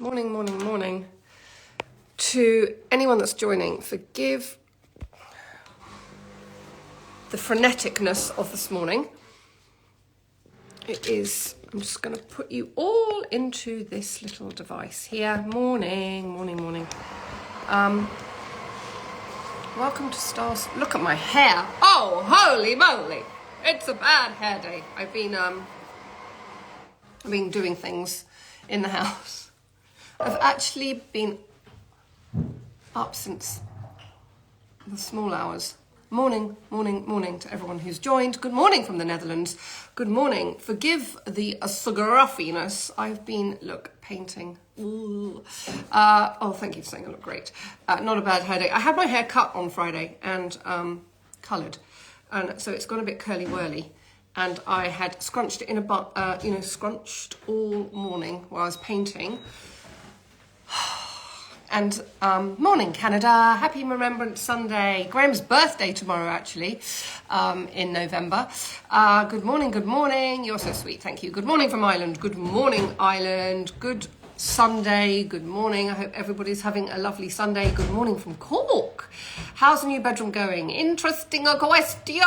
Morning, morning, morning. To anyone that's joining, forgive the freneticness of this morning. It is, I'm just going to put you all into this little device here. Morning, morning, morning. Welcome to Stars. Look at my hair. Oh, holy moly. It's a bad hair day. I've been doing things in the house. I've actually been up since the small hours. Morning, morning, morning to everyone who's joined. Good morning from the Netherlands. Good morning. Forgive the scruffiness. I've been, painting. Ooh. Oh, thank you for saying I look great. Not a bad hair day. I had my hair cut on Friday and coloured. And so it's gone a bit curly-whirly. And I had scrunched it in a bun, scrunched all morning while I was painting. And morning, Canada. Happy Remembrance Sunday. Graham's birthday tomorrow, actually, in November. Good morning, good morning. You're so sweet, thank you. Good morning from Ireland. Good morning, Ireland. Good Sunday. Good morning. I hope everybody's having a lovely Sunday. Good morning from Cork. How's the new bedroom going? Interesting question.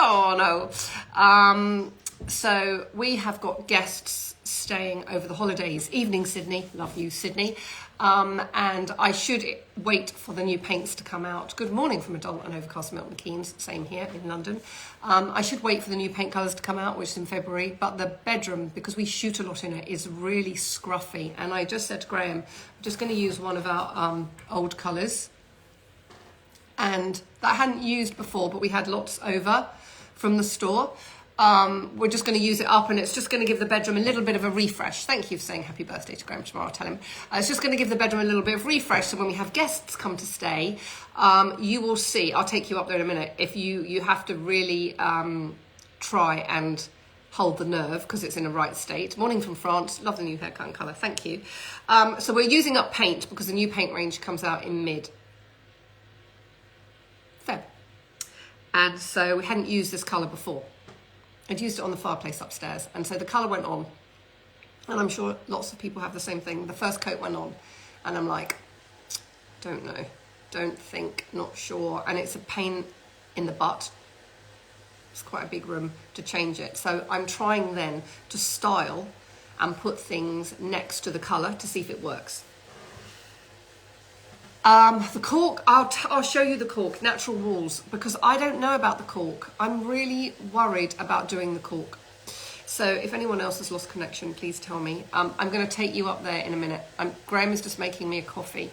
So we have got guests staying over the holidays. Evening, Sydney. Love you, Sydney. And I should wait for the new paints to come out. Good morning from a dull and overcast Milton Keynes, same here in London. I should wait for the new paint colours to come out, which is in February, but the bedroom, because we shoot a lot in it, is really scruffy. And I just said to Graham, I'm just going to use one of our old colours. And that I hadn't used before, but we had lots over from the store. We're just going to use it up, and it's just going to give the bedroom a little bit of a refresh. Thank you for saying happy birthday to Graham tomorrow. I'll tell him. It's just going to give the bedroom a little bit of refresh, so when we have guests come to stay, you will see. I'll take you up there in a minute. If you have to really try and hold the nerve because it's in a right state. Morning from France. Love the new haircut and colour. Thank you. So we're using up paint because the new paint range comes out in mid-Feb. And so we hadn't used this colour before. I'd used it on the fireplace upstairs, and so the colour went on, and I'm sure lots of people have the same thing. The first coat went on, and I'm like, don't know, don't think, not sure, and it's a pain in the butt. It's quite a big room to change it, so I'm trying then to style and put things next to the colour to see if it works. The cork, I'll show you the cork, natural walls, because I don't know about the cork. I'm really worried about doing the cork. So if anyone else has lost connection, please tell me. I'm going to take you up there in a minute. Graham is just making me a coffee.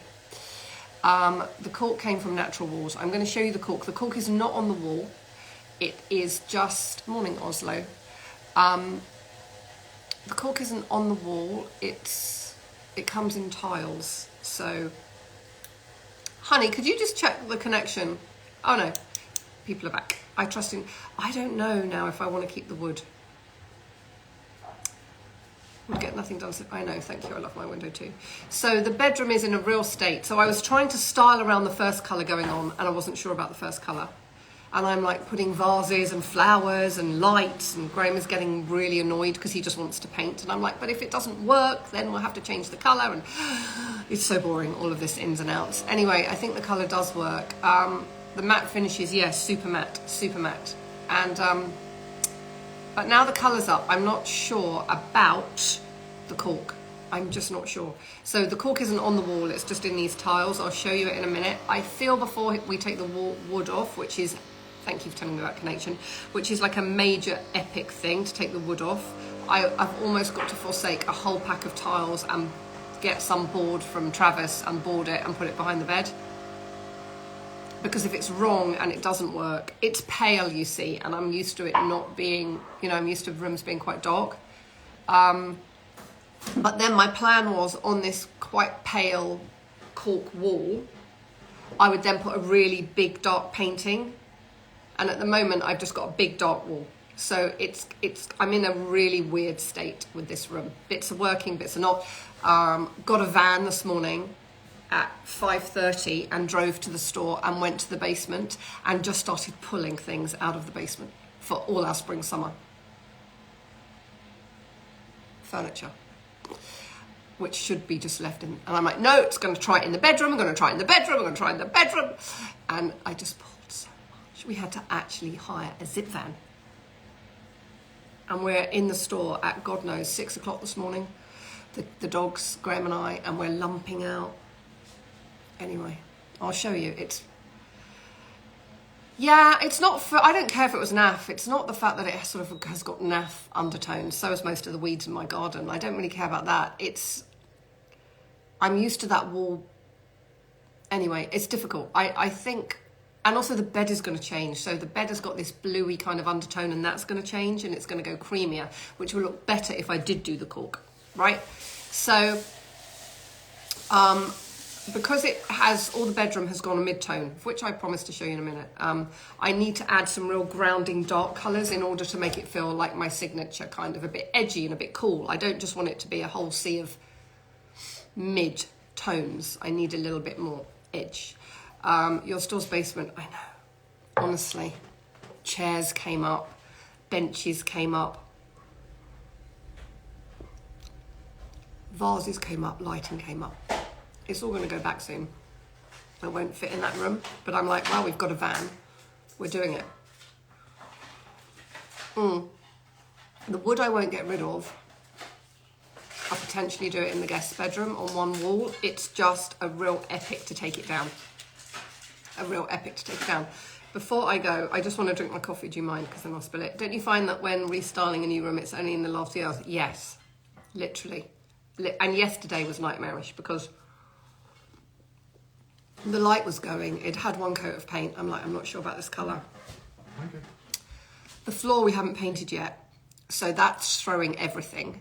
The cork came from natural walls. I'm going to show you the cork. The cork is not on the wall. It is just, morning Oslo. The cork isn't on the wall. It comes in tiles. So, honey, could you just check the connection? Oh no, people are back. I trust in, I don't know now if I want to keep the wood. Would get nothing done. I know, thank you, I love my window too. So the bedroom is in a real state. So I was trying to style around the first colour going on, and I wasn't sure about the first colour. And I'm like putting vases and flowers and lights, and Graham is getting really annoyed because he just wants to paint. And I'm like, but if it doesn't work, then we'll have to change the colour. And it's so boring, all of this ins and outs. Anyway, I think the colour does work. The matte finishes, yes, super matte. And, but now the colour's up, I'm not sure about the cork. I'm just not sure. So the cork isn't on the wall, it's just in these tiles. I'll show you it in a minute. I feel before we take the wood off, which is, thank you for telling me about connection, which is like a major epic thing to take the wood off. I've almost got to forsake a whole pack of tiles and get some board from Travis and board it and put it behind the bed. Because if it's wrong and it doesn't work, it's pale, you see, and I'm used to it not being, I'm used to rooms being quite dark. But then my plan was on this quite pale cork wall, I would then put a really big dark painting. And at the moment, I've just got a big dark wall. So I'm in a really weird state with this room. Bits are working, bits are not. Got a van this morning at 5:30 and drove to the store and went to the basement and just started pulling things out of the basement for all our spring summer furniture. which should be just left in. And I'm like, no, it's going to try it in the bedroom. I'm going to try it in the bedroom. I'm going to try it in the bedroom. And I just pulled so much. We had to actually hire a zip van. And we're in the store at, God knows, 6 o'clock this morning. The dogs, Graham and I, and we're lumping out. Anyway, I'll show you. It's not for, I don't care if it was naff. It's not the fact that it sort of has got naff undertones. So is most of the weeds in my garden. I don't really care about that. I'm used to that wall. Anyway, it's difficult. I think, and also the bed is going to change. So the bed has got this bluey kind of undertone, and that's going to change, and it's going to go creamier, which will look better if I did do the cork, right? So, because it has, all the bedroom has gone a mid-tone, which I promise to show you in a minute. I need to add some real grounding dark colours in order to make it feel like my signature, kind of a bit edgy and a bit cool. I don't just want it to be a whole sea of mid-tones. I need a little bit more edge. Your store's basement, I know. Honestly, chairs came up, benches came up, vases came up, lighting came up. It's all going to go back soon. It won't fit in that room, but I'm like, well, we've got a van. We're doing it. The wood I won't get rid of. I'll potentially do it in the guest bedroom on one wall. It's just a real epic to take it down. A real epic to take it down. Before I go, I just want to drink my coffee. Do you mind? Because then I'll spill it. Don't you find that when restyling a new room, it's only in the last year? Yes, literally. And yesterday was nightmarish because the light was going. It had one coat of paint. I'm like, I'm not sure about this colour. Okay. The floor we haven't painted yet. So that's throwing everything.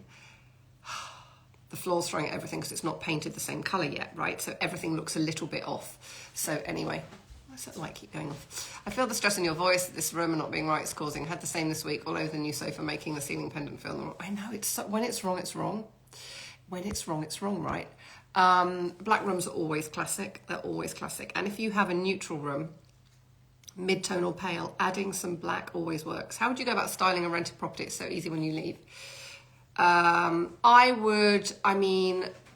The floor's throwing everything because it's not painted the same colour yet, right? So everything looks a little bit off. So anyway, why does that light keep going off? I feel the stress in your voice that this room not being right is causing. Had the same this week, all over the new sofa, making the ceiling pendant feel wrong. I know, it's so, when it's wrong, it's wrong. When it's wrong, it's wrong, right? Black rooms are always classic. They're always classic. And if you have a neutral room, mid-tone or pale, adding some black always works. How would you go about styling a rented property? It's so easy when you leave.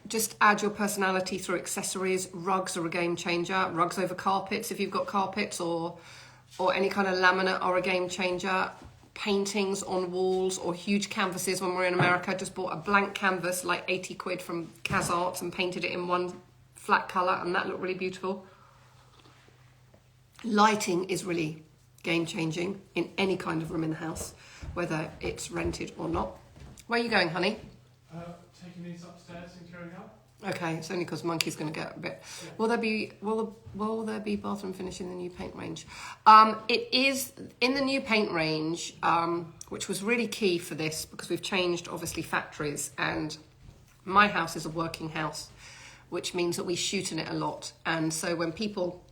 Just add your personality through accessories. Rugs are a game changer. Rugs over carpets, if you've got carpets, or any kind of laminate are a game changer. Paintings on walls or huge canvases. When we're in America, just bought a blank canvas, like 80 quid from Cas Arts, and painted it in one flat colour, and that looked really beautiful. Lighting is really game changing in any kind of room in the house, whether it's rented or not. Where are you going, honey? Taking these upstairs and carrying up. Okay, it's only because Monkey's going to get a bit. Yeah. Will there be bathroom finish in the new paint range? It is in the new paint range, which was really key for this because we've changed obviously factories, and my house is a working house, which means that we shoot in it a lot, and so when people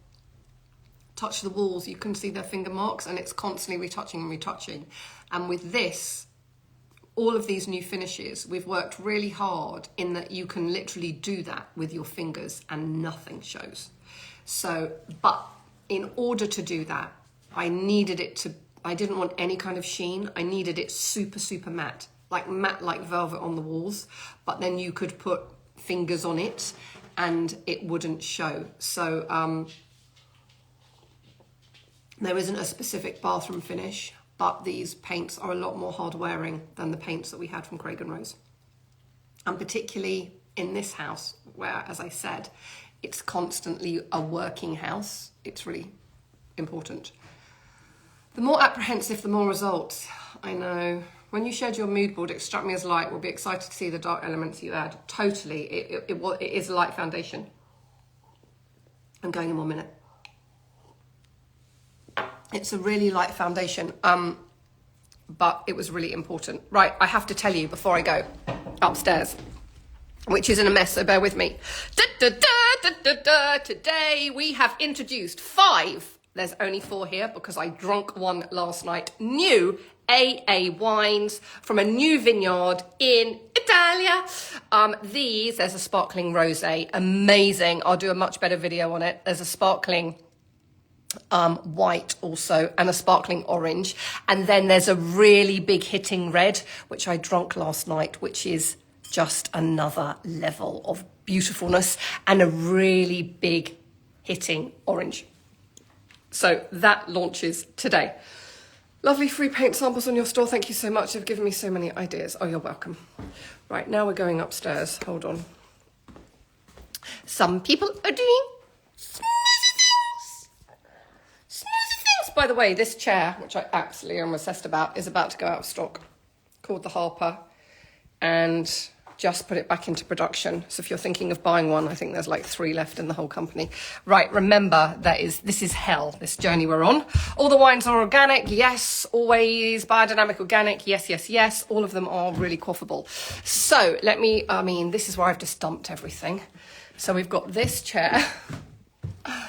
touch the walls, you can see their finger marks, and it's constantly retouching and retouching. And with this, all of these new finishes, we've worked really hard in that you can literally do that with your fingers and nothing shows. So, but in order to do that, I didn't want any kind of sheen. I needed it super, super matte like velvet on the walls, but then you could put fingers on it and it wouldn't show. So there isn't a specific bathroom finish, but these paints are a lot more hard wearing than the paints that we had from Craig & Rose. And particularly in this house, where, as I said, it's constantly a working house, it's really important. The more apprehensive, the more results. I know. When you shared your mood board, it struck me as light. We'll be excited to see the dark elements you add. Totally, it is a light foundation. I'm going in 1 minute. It's a really light foundation, but it was really important. Right, I have to tell you before I go upstairs, which is in a mess, so bear with me. Today we have introduced 5, there's only 4 here because I drank one last night, new AA wines from a new vineyard in Italia. There's a sparkling rosé, amazing. I'll do a much better video on it. There's a sparkling white also, and a sparkling orange, and then there's a really big hitting red which I drank last night, which is just another level of beautifulness and a really big hitting orange. So that launches today. Lovely free paint samples on your store. Thank you so much. You've given me so many ideas. Oh, you're welcome. Right, now we're going upstairs. Hold on. Some people are doing snoozy things. Snoozy things. By the way, this chair, which I absolutely am obsessed about, is about to go out of stock. Called the Harper. And just put it back into production. So if you're thinking of buying one, I think there's like 3 left in the whole company. Right, remember, this is hell, this journey we're on. All the wines are organic, yes, always biodynamic organic, yes, yes, yes. All of them are really quaffable. So this is where I've just dumped everything. So we've got this chair. Oh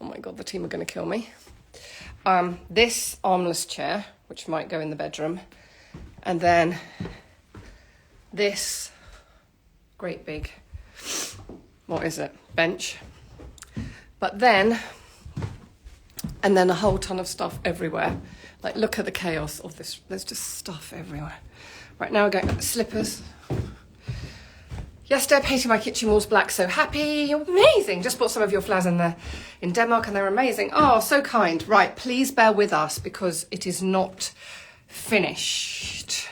my God, the team are gonna kill me. This armless chair, which might go in the bedroom. And then this great big, what is it, bench. But then a whole ton of stuff everywhere. Like, look at the chaos of this. There's just stuff everywhere. Right, now we're going to slippers. Yesterday I painted my kitchen walls black, so happy, amazing. Just bought some of your flowers in Denmark and they're amazing. Oh, so kind. Right, please bear with us because it is not finished.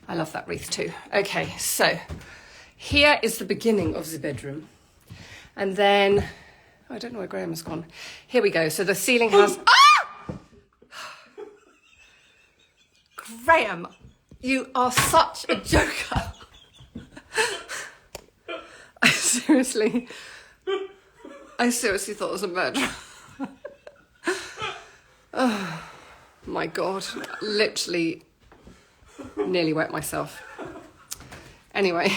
I love that wreath too. Okay, so here is the beginning of the bedroom. And then, I don't know where Graham has gone. Here we go. So the ceiling has... Ah! Graham, you are such a joker. I seriously thought it was a murder. Oh my God, literally nearly wet myself. Anyway,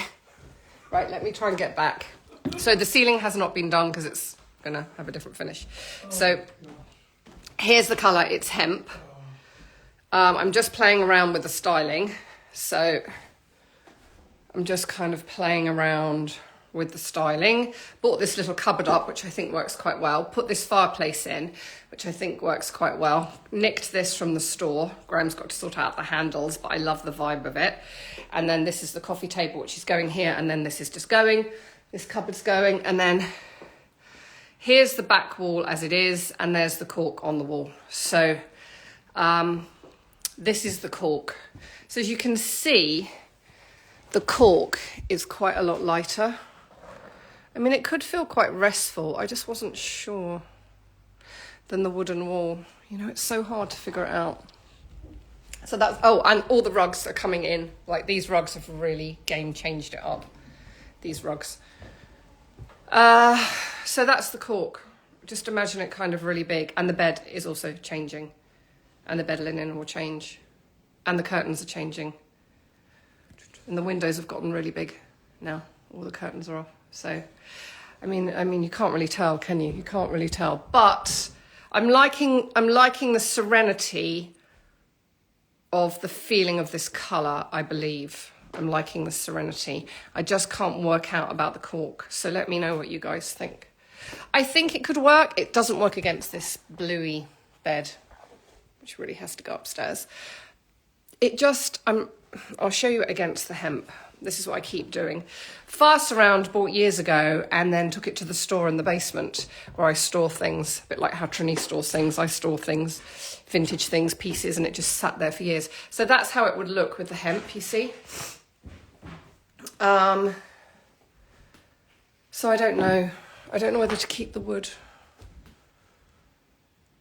right, let me try and get back. So the ceiling has not been done because it's gonna have a different finish. So here's the colour, it's hemp. I'm just playing around with the styling. So I'm just kind of playing around with the styling. Bought this little cupboard up, which I think works quite well. Put this fireplace in, which I think works quite well. Nicked this from the store. Graham's got to sort out the handles, but I love the vibe of it. And then this is the coffee table, which is going here. And then this is just going. This cupboard's going. And then here's the back wall as it is. And there's the cork on the wall. So this is the cork. So as you can see, the cork is quite a lot lighter. I mean, it could feel quite restful. I just wasn't sure than the wooden wall. You know, it's so hard to figure it out. So that's, oh, and all the rugs are coming in. Like, these rugs have really game changed it up. These rugs. So that's the cork. Just imagine it kind of really big. And the bed is also changing. And the bed linen will change. And the curtains are changing. And the windows have gotten really big now. All the curtains are off. So, I mean, you can't really tell, can you? You can't really tell. But I'm liking the serenity of the feeling of this colour, I believe. I'm liking the serenity. I just can't work out about the cork. So let me know what you guys think. I think it could work. It doesn't work against this bluey bed, which really has to go upstairs. It just, I'll show you it against the hemp. This is what I keep doing. Fire Surround bought years ago and then took it to the store in the basement where I store things, a bit like how Trini stores things. I store things, vintage things, pieces, and it just sat there for years. So that's how it would look with the hemp, you see. So I don't know. I don't know whether to keep the wood.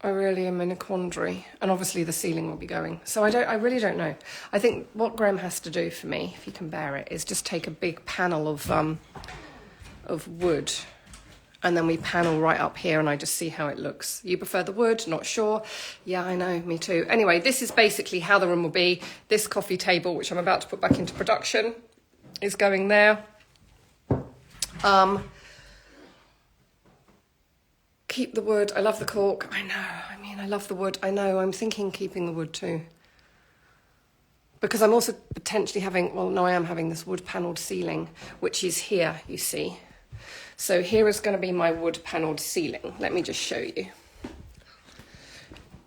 I really am in a quandary. And obviously the ceiling will be going. So I really don't know. I think what Graham has to do for me, if he can bear it, is just take a big panel of wood. And then we panel right up here and I just see how it looks. You prefer the wood? Not sure. Yeah, I know, me too. Anyway, this is basically how the room will be. This coffee table, which I'm about to put back into production, is going there. Keep the wood. I love the cork. I know. I mean, I love the wood. I know. I'm thinking keeping the wood too. Because I'm also potentially having, well, no, I am having this wood panelled ceiling, which is here, you see. So here is going to be my wood panelled ceiling. Let me just show you.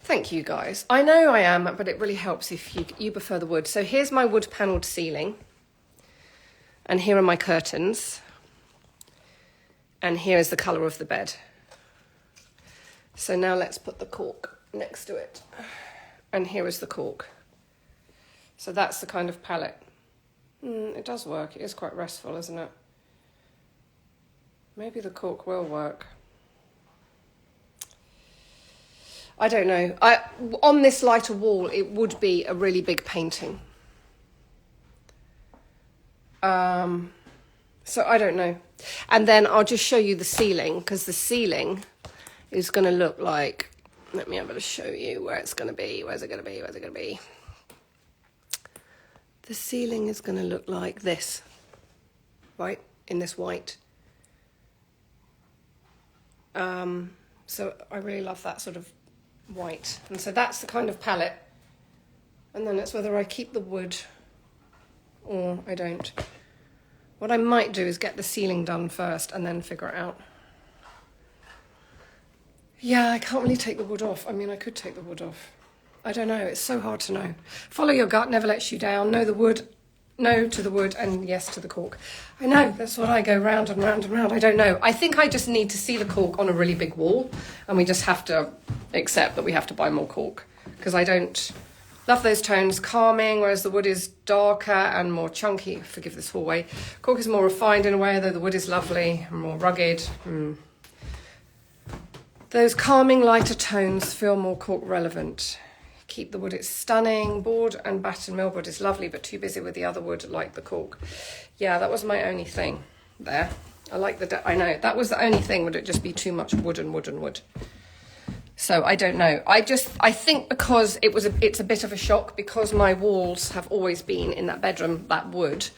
Thank you, guys. I know I am, but it really helps if you prefer the wood. So here's my wood panelled ceiling. And here are my curtains. And here is the colour of the bed. So now let's put the cork next to it. And here is the cork. So that's the kind of palette. It does work. It is quite restful, isn't it? Maybe the cork will work. I don't know. On this lighter wall, it would be a really big painting. So I don't know. And then I'll just show you the ceiling, because the ceiling is going to look like, let me have to show you where it's going to be. Where's it going to be? Where's it going to be? The ceiling is going to look like this, right? In this white. So I really love that sort of white. And so that's the kind of palette. And then it's whether I keep the wood or I don't. What I might do is get the ceiling done first and then figure it out. Yeah, I can't really take the wood off. I mean, I could take the wood off. I don't know. It's so hard to know. Follow your gut, never lets you down. Know the wood, no to the wood, and yes to the cork. I know, that's what I go round and round and round. I don't know. I think I just need to see the cork on a really big wall, and we just have to accept that we have to buy more cork, because I don't love those tones, calming, whereas the wood is darker and more chunky. Forgive this hallway. Cork is more refined in a way, though the wood is lovely and more rugged. Those calming, lighter tones feel more cork relevant. Keep the wood, it's stunning. Board and batten millwood is lovely, but too busy with the other wood like the cork. Yeah, that was my only thing there. I like I know, that was the only thing. Would it just be too much wood and wood and wood? So I don't know. I think because it's a bit of a shock, because my walls have always been in that bedroom, that wood,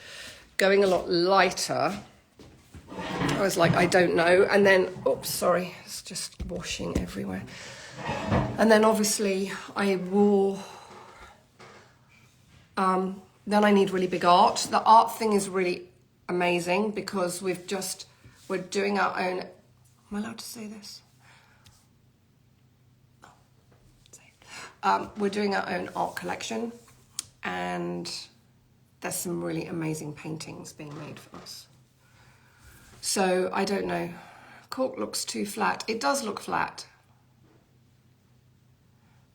going a lot lighter. I was like, I don't know. And then, oops, sorry, it's just washing everywhere. And then obviously I wore, then I need really big art. The art thing is really amazing because we're doing our own, am I allowed to say this? No, say it. We're doing our own art collection, and there's some really amazing paintings being made for us. So I don't know, cork looks too flat. It does look flat.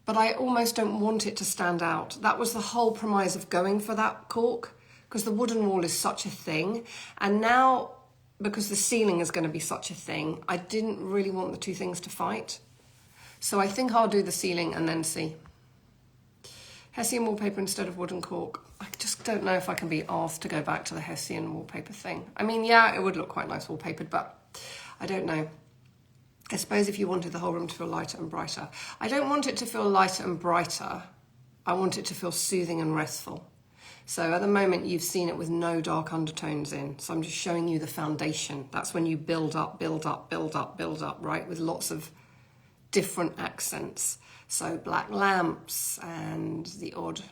But I almost don't want it to stand out. That was the whole premise of going for that cork, because the wooden wall is such a thing. And now, because the ceiling is going to be such a thing, I didn't really want the two things to fight. So I think I'll do the ceiling and then see. Hessian wallpaper instead of wooden cork. I just don't know if I can be asked to go back to the Hessian wallpaper thing. I mean, yeah, it would look quite nice wallpapered, but I don't know. I suppose if you wanted the whole room to feel lighter and brighter. I don't want it to feel lighter and brighter. I want it to feel soothing and restful. So at the moment, you've seen it with no dark undertones in. So I'm just showing you the foundation. That's when you build up, build up, build up, build up, right? With lots of different accents. So black lamps and the odd,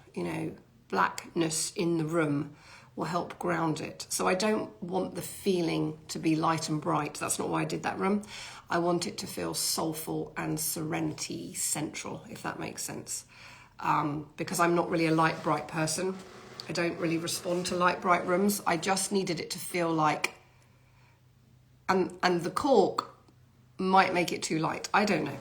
blackness in the room will help ground it. So I don't want the feeling to be light and bright. That's not why I did that room. I want it to feel soulful and serenity central, if that makes sense. Because I'm not really a light, bright person. I don't really respond to light, bright rooms. I just needed it to feel like, and the cork might make it too light. I don't know.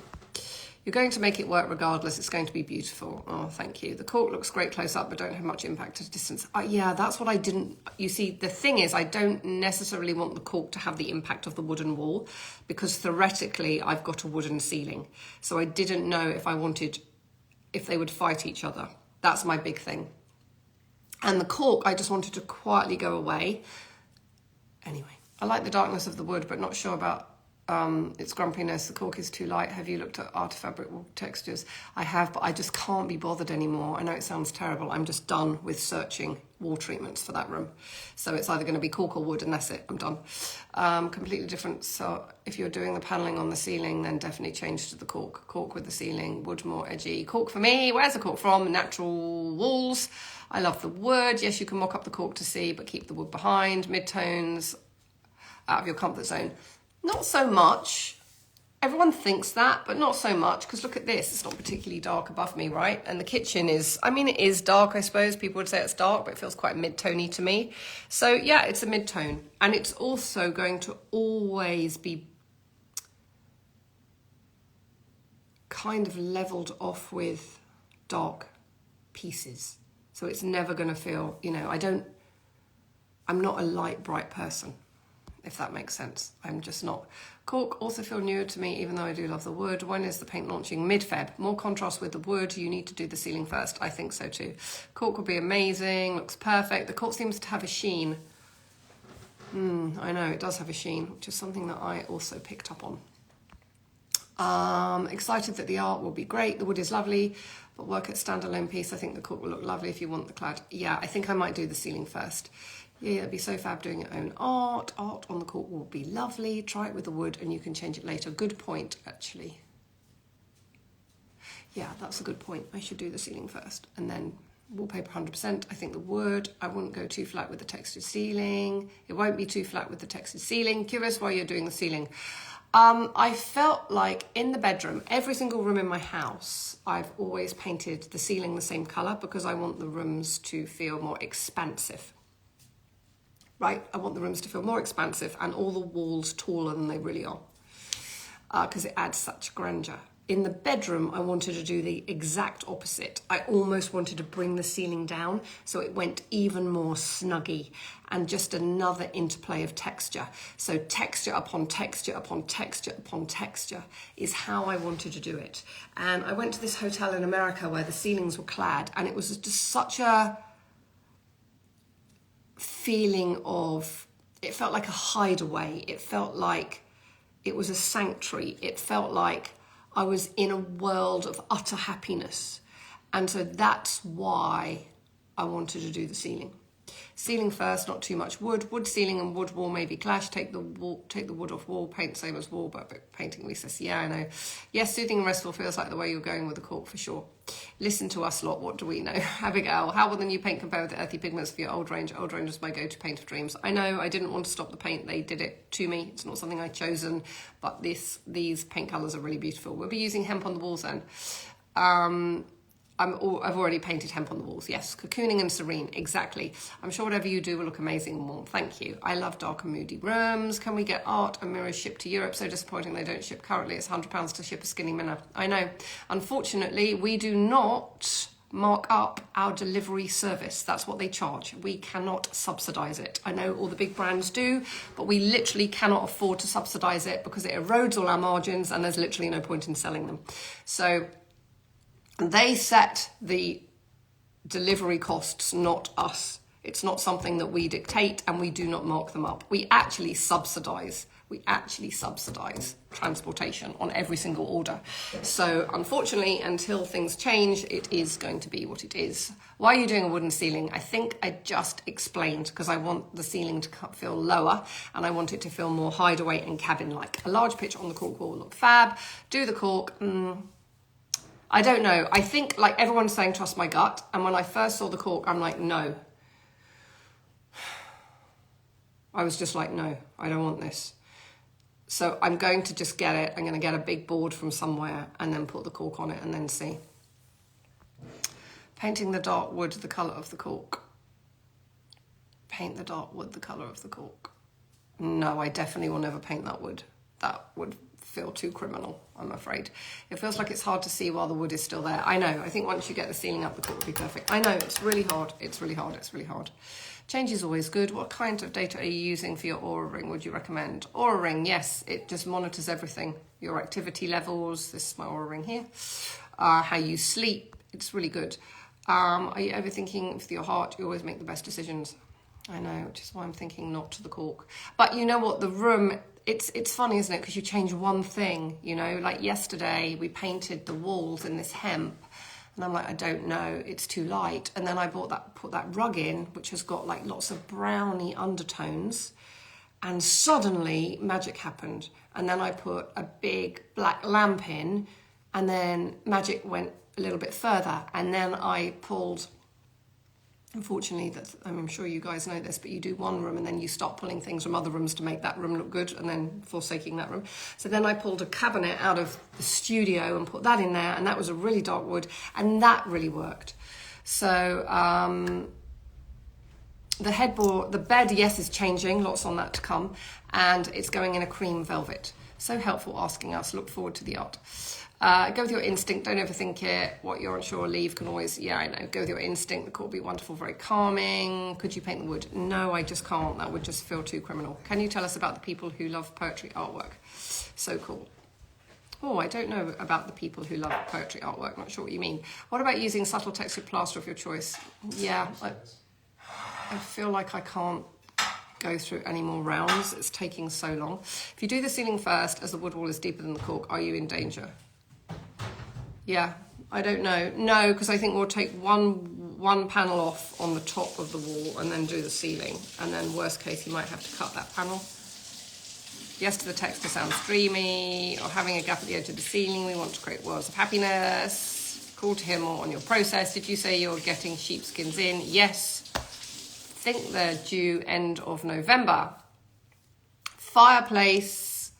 You're going to make it work regardless. It's going to be beautiful. Oh, thank you. The cork looks great close up, but don't have much impact at a distance. Yeah, that's what I didn't... You see, the thing is, I don't necessarily want the cork to have the impact of the wooden wall, because theoretically, I've got a wooden ceiling. So I didn't know if they would fight each other. That's my big thing. And the cork, I just wanted to quietly go away. Anyway, I like the darkness of the wood, but not sure about its grumpiness. The cork is too light. Have you looked at art fabric wall textures? I have, but I just can't be bothered anymore. I know it sounds terrible. I'm just done with searching wall treatments for that room. So it's either going to be cork or wood, and that's it. I'm done. Completely different. So if you're doing the paneling on the ceiling, then definitely change to the cork. Cork with the ceiling, wood more edgy. Cork for me. Where's the cork from? Natural walls. I love the wood. Yes, you can mock up the cork to see, but keep the wood behind. Mid-tones, out of your comfort zone. Not so much. Everyone thinks that, but not so much, because look at this. It's not particularly dark above me, right? And the kitchen is, I mean, it is dark, I suppose. People would say it's dark, but it feels quite mid-tony to me. So yeah, it's a mid-tone. And it's also going to always be kind of leveled off with dark pieces. So it's never going to feel, you know, I'm not a light, bright person, if that makes sense. I'm just not. Cork also feel newer to me, even though I do love the wood. When is the paint launching? Mid-Feb. More contrast with the wood. You need to do the ceiling first. I think so too. Cork would be amazing. Looks perfect. The cork seems to have a sheen. I know, it does have a sheen, which is something that I also picked up on. Excited that the art will be great. The wood is lovely, but work at standalone piece. I think the cork will look lovely if you want the clad. Yeah, I think I might do the ceiling first. Yeah, it'd be so fab doing your own art. Art on the cork will be lovely. Try it with the wood and you can change it later. Good point, actually. Yeah, that's a good point. I should do the ceiling first and then wallpaper 100%. I think the wood, I wouldn't go too flat with the textured ceiling. It won't be too flat with the textured ceiling. Curious why you're doing the ceiling. I felt like in the bedroom, every single room in my house, I've always painted the ceiling the same colour because I want the rooms to feel more expansive. Right, I want the rooms to feel more expansive and all the walls taller than they really are because it adds such grandeur. In the bedroom, I wanted to do the exact opposite. I almost wanted to bring the ceiling down so it went even more snuggy and just another interplay of texture. So texture upon texture upon texture upon texture is how I wanted to do it. And I went to this hotel in America where the ceilings were clad and it was just such a feeling of, it felt like a hideaway. It felt like it was a sanctuary. It felt like I was in a world of utter happiness. And so that's why I wanted to do the ceiling. Ceiling first, not too much wood. Wood ceiling and wood wall maybe clash. Take the wood off wall, paint same as wall, but painting recess. Yeah, I know. Yes, soothing and restful feels like the way you're going with the cork for sure. Listen to us lot, what do we know? Abigail, how will the new paint compare with the earthy pigments for your old range? Old range is my go-to paint of dreams. I know, I didn't want to stop the paint. They did it to me. It's not something I'd chosen, but these paint colours are really beautiful. We'll be using hemp on the walls then. I've already painted hemp on the walls, yes. Cocooning and serene, exactly. I'm sure whatever you do will look amazing and warm. Thank you. I love dark and moody rooms. Can we get art and mirrors shipped to Europe? So disappointing they don't ship currently. It's £100 to ship a skinny mirror. I know. Unfortunately, we do not mark up our delivery service. That's what they charge. We cannot subsidise it. I know all the big brands do, but we literally cannot afford to subsidise it because it erodes all our margins and there's literally no point in selling them. So they set the delivery costs, not us. It's not something that we dictate and we do not mark them up. We actually subsidise transportation on every single order. So unfortunately, until things change, it is going to be what it is. Why are you doing a wooden ceiling? I think I just explained because I want the ceiling to feel lower and I want it to feel more hideaway and cabin-like. A large picture on the cork wall will look fab. Do the cork, I don't know. I think like everyone's saying, trust my gut. And when I first saw the cork, I'm like, no. I was just like, no, I don't want this. So I'm going to just get it. I'm going to get a big board from somewhere and then put the cork on it and then see. Painting the dark wood the colour of the cork. Paint the dark wood the colour of the cork. No, I definitely will never paint that wood. That would feel too criminal, I'm afraid. It feels like it's hard to see while the wood is still there. I know, I think once you get the ceiling up, the cork will be perfect. I know, it's really hard, it's really hard, it's really hard. Change is always good. What kind of data are you using for your Aura Ring? Would you recommend? Aura Ring, yes, it just monitors everything. Your activity levels, this is my Aura Ring here. How you sleep, it's really good. Are you overthinking with your heart? You always make the best decisions. I know, which is why I'm thinking not to the cork. But you know what, the room, it's funny, isn't it? Because you change one thing, you know, like yesterday we painted the walls in this hemp and I'm like, I don't know, it's too light. And then I put that rug in, which has got like lots of browny undertones, and suddenly magic happened. And then I put a big black lamp in and then magic went a little bit further. And then I pulled Unfortunately, I'm sure you guys know this, but you do one room and then you start pulling things from other rooms to make that room look good and then forsaking that room. So then I pulled a cabinet out of the studio and put that in there, and that was a really dark wood, and that really worked. So the headboard, the bed, yes, is changing, lots on that to come, and it's going in a cream velvet. So helpful asking us, look forward to the art. Go with your instinct, don't overthink it. What you're unsure, leave can always, yeah, I know. Go with your instinct, the core will be wonderful, very calming. Could you paint the wood? No, I just can't. That would just feel too criminal. Can you tell us about the people who love poetry artwork? So cool. Oh, I don't know about the people who love poetry artwork. Not sure what you mean. What about using subtle textured plaster of your choice? Yeah, I feel like I can't go through any more rounds. It's taking so long. If you do the ceiling first, as the wood wall is deeper than the cork, are you in danger? Yeah, I don't know. No, because I think we'll take one panel off on the top of the wall and then do the ceiling. And then worst case, you might have to cut that panel. Yes to the texture sounds dreamy, or having a gap at the edge of the ceiling. We want to create worlds of happiness. Cool to hear more on your process. Did you say you're getting sheepskins in? Yes. I think they're due end of November. Fireplace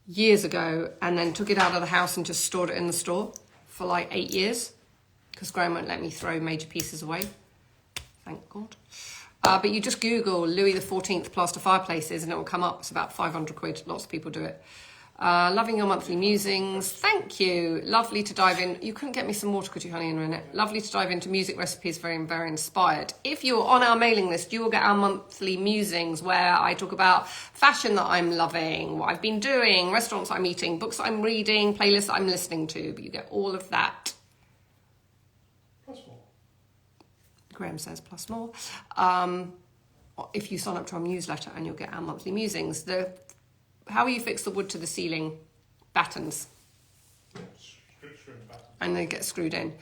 years ago, and then took it out of the house and just stored it in the store for like 8 years because Graham won't let me throw major pieces away. Thank God. But you just Google Louis XIV plaster fireplaces and it will come up. It's about 500 quid. Lots of people do it. Loving your monthly musings. Thank you. Lovely to dive in. You couldn't get me some water, could you, honey, in a minute? Lovely to dive into music recipes. Very, very inspired. If you're on our mailing list, you will get our monthly musings where I talk about fashion that I'm loving, what I've been doing, restaurants I'm eating, books I'm reading, playlists I'm listening to. But you get all of that. Plus more. Graham says plus more. If you sign up to our newsletter, and you'll get our monthly musings. How will you fix the wood to the ceiling? Battens. Yeah, screw in batten. And they get screwed in.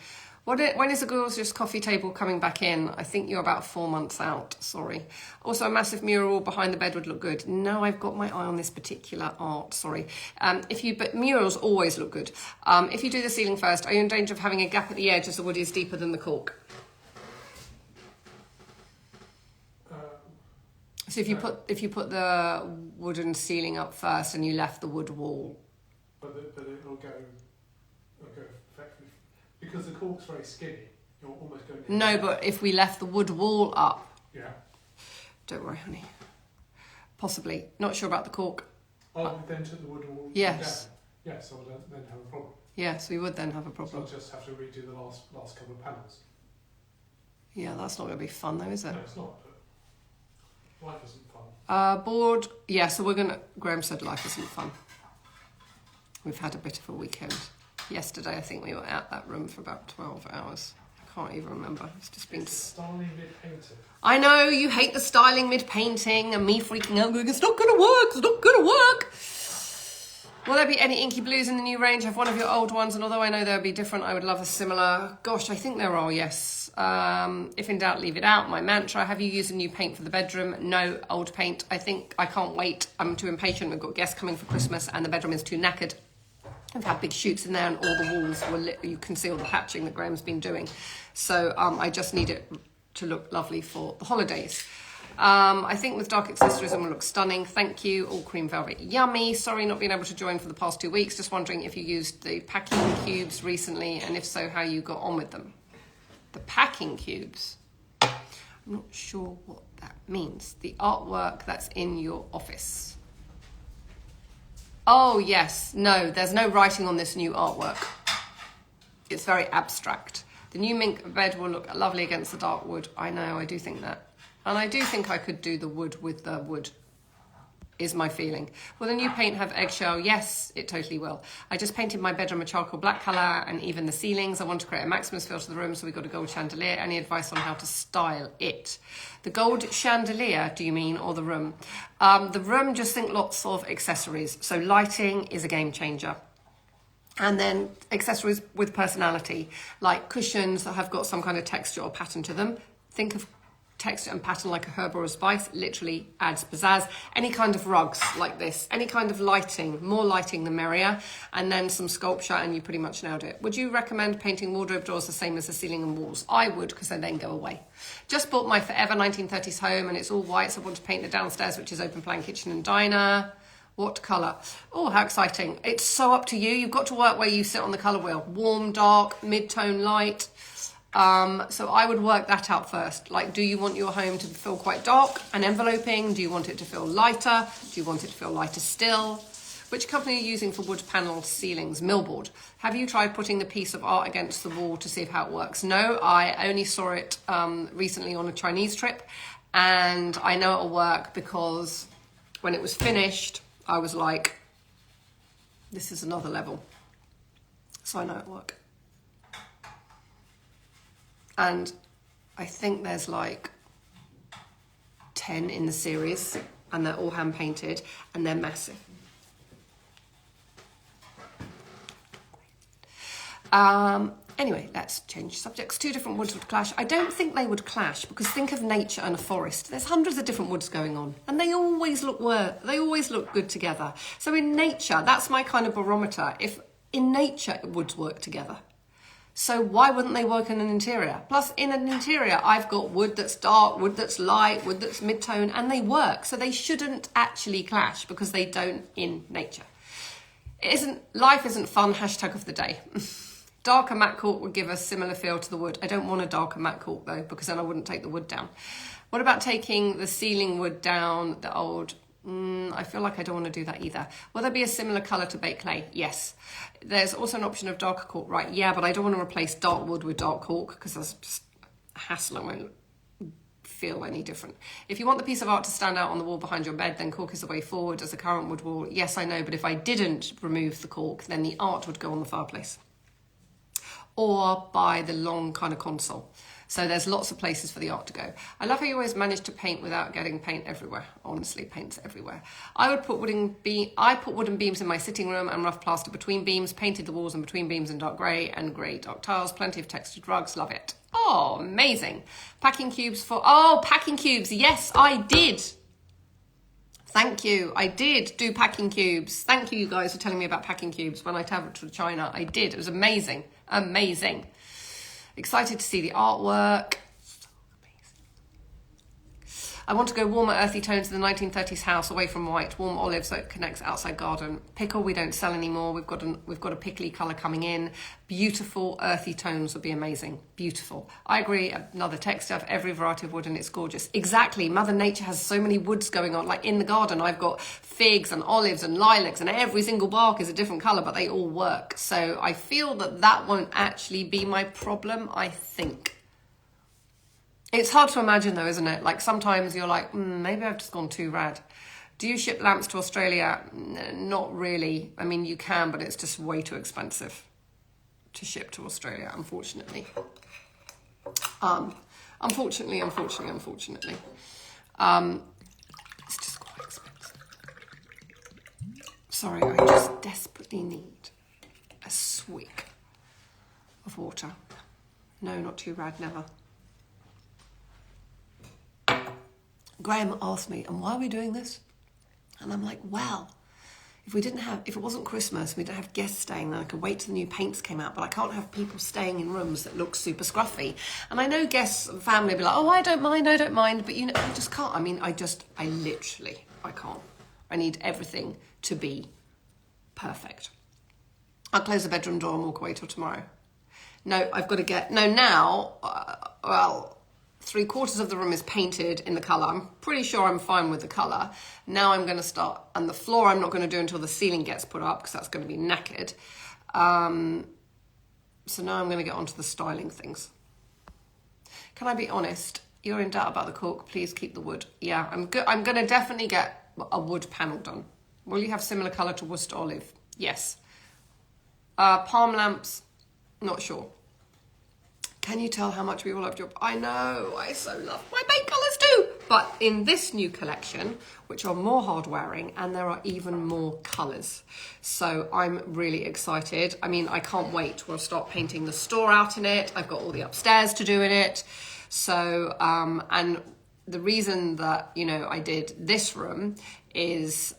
When is the gorgeous coffee table coming back in? I think you're about 4 months out, sorry. Also, a massive mural behind the bed would look good. No, I've got my eye on this particular art, sorry. But murals always look good. If you do the ceiling first, are you in danger of having a gap at the edge as the wood is deeper than the cork? So if you put the wooden ceiling up first and you left the wood wall, But it'll go effectively because the cork's very skinny. You're almost going. No, but if we left the wood wall up, Yeah. don't worry, honey. Possibly, not sure about the cork. Oh, we then took the wood wall. Yes. Down. Yeah, so we'll then have a problem. Yes, we would then have a So problem. I'll just have to redo the last couple of panels. Yeah, that's not going to be fun, though, is it? No, it's not. But life isn't fun. Board. Yeah, so we're gonna. Graham said life isn't fun. We've had a bit of a weekend. Yesterday, I think we were at that room for about 12 hours. I can't even remember. It's just been. Styling mid-painted. I know you hate the styling mid-painting and me freaking out going, it's not going to work, it's not going to work. Will there be any inky blues in the new range? I have one of your old ones, and although I know they'll be different, I would love a similar. Gosh, I think there are, yes. If in doubt, leave it out. My mantra. Have you used a new paint for the bedroom? No, old paint. I think I can't wait. I'm too impatient. We've got guests coming for Christmas and the bedroom is too knackered. I've had big shoots in there and all the walls were lit. You can see all the patching that Graham's been doing. So I just need it to look lovely for the holidays. I think with dark accessories it will look stunning. Thank you. All cream velvet yummy. Sorry not being able to join for the past 2 weeks. Just wondering if you used the packing cubes recently, and if so, how you got on with them. The packing cubes. I'm not sure what that means. The artwork that's in your office. Oh, yes. No, there's no writing on this new artwork. It's very abstract. The new mink bed will look lovely against the dark wood. I know, I do think that. And I do think I could do the wood with the wood, is my feeling. Will the new paint have eggshell? Yes, it totally will. I just painted my bedroom a charcoal black colour and even the ceilings. I want to create a maximus feel to the room, so we got a gold chandelier. Any advice on how to style it? The gold chandelier, do you mean, or the room? The room, just think lots of accessories. So lighting is a game changer. And then accessories with personality, like cushions that have got some kind of texture or pattern to them. Think of texture and pattern like a herb or a spice. It literally adds pizzazz. Any kind of rugs like this, any kind of lighting, more lighting the merrier, and then some sculpture and you pretty much nailed it. Would you recommend painting wardrobe doors the same as the ceiling and walls? I would, because they then go away. Just bought my forever 1930s home and it's all white, so I want to paint the downstairs, which is open plan kitchen and diner. What colour? Oh, how exciting. It's so up to you. You've got to work where you sit on the colour wheel. Warm, dark, mid-tone, light. So I would work that out first. Like, do you want your home to feel quite dark and enveloping? Do you want it to feel lighter? Do you want it to feel lighter still? Which company are you using for wood panel ceilings? Millboard. Have you tried putting the piece of art against the wall to see how it works? No, I only saw it recently on a Chinese trip, and I know it'll work because when it was finished, I was like, this is another level. So I know it'll work. And I think there's like 10 in the series, and they're all hand painted and they're massive. Anyway, let's change subjects. 2 different woods would clash. I don't think they would clash, because think of nature and a forest. There's hundreds of different woods going on, and they always look good together. So in nature, that's my kind of barometer. If in nature woods work together, so why wouldn't they work in an interior? Plus, in an interior, I've got wood that's dark, wood that's light, wood that's mid-tone, and they work. So they shouldn't actually clash, because they don't in nature. Life isn't fun, hashtag of the day. Darker matte cork would give a similar feel to the wood. I don't want a darker matte cork though, because then I wouldn't take the wood down. What about taking the ceiling wood down, the old... I feel like I don't want to do that either. Will there be a similar colour to baked clay? Yes. There's also an option of darker cork, right? Yeah, but I don't want to replace dark wood with dark cork, because that's just a hassle. I won't feel any different. If you want the piece of art to stand out on the wall behind your bed, then cork is the way forward as a current wood wall. Yes, I know, but if I didn't remove the cork, then the art would go on the fireplace, or by the long kind of console. So there's lots of places for the art to go. I love how you always manage to paint without getting paint everywhere. Honestly, paint's everywhere. I put wooden beams in my sitting room and rough plaster between beams, painted the walls and between beams in dark grey and grey dark tiles, plenty of textured rugs, love it. Oh, amazing. Packing cubes, yes, I did. Thank you. I did do packing cubes. Thank you guys for telling me about packing cubes when I travelled to China. I did. It was amazing. Amazing. Excited to see the artwork. So amazing. I want to go warmer earthy tones to the 1930s house, away from white. Warm olive so it connects outside garden. Pickle we don't sell anymore. We've got a pickly colour coming in. Beautiful earthy tones would be amazing. Beautiful. I agree. Another texture of every variety of wood, and it's gorgeous. Exactly. Mother Nature has so many woods going on. Like in the garden, I've got figs and olives and lilacs, and every single bark is a different colour, but they all work. So I feel that won't actually be my problem, I think. It's hard to imagine though, isn't it? Like sometimes you're like, maybe I've just gone too rad. Do you ship lamps to Australia? Not really. I mean, you can, but it's just way too expensive to ship to Australia, unfortunately. Unfortunately. It's just quite expensive. Sorry, I just desperately need a swig of water. No, not too rad, never. Graham asked me, and why are we doing this? And I'm like, well, if it wasn't Christmas, we don't have guests staying, then I could wait till the new paints came out, but I can't have people staying in rooms that look super scruffy. And I know guests and family will be like, oh, I don't mind, but I just can't. I mean, I literally can't. I need everything to be perfect. I'll close the bedroom door and walk away till tomorrow. No, I've got to now, 3/4 of the room is painted in the colour. I'm pretty sure I'm fine with the colour. Now I'm going to start, and the floor I'm not going to do until the ceiling gets put up, because that's going to be knackered. So now I'm going to get onto the styling things. Can I be honest? You're in doubt about the cork. Please keep the wood. Yeah, I'm going to definitely get a wood panel done. Will you have similar colour to Worcester olive? Yes. Palm lamps, not sure. Can you tell how much we all love your... I know, I so love my paint colours too. But in this new collection, which are more hard wearing, and there are even more colours. So I'm really excited. I mean, I can't wait. We'll start painting the store out in it. I've got all the upstairs to do in it. So, and the reason that, you know, I did this room is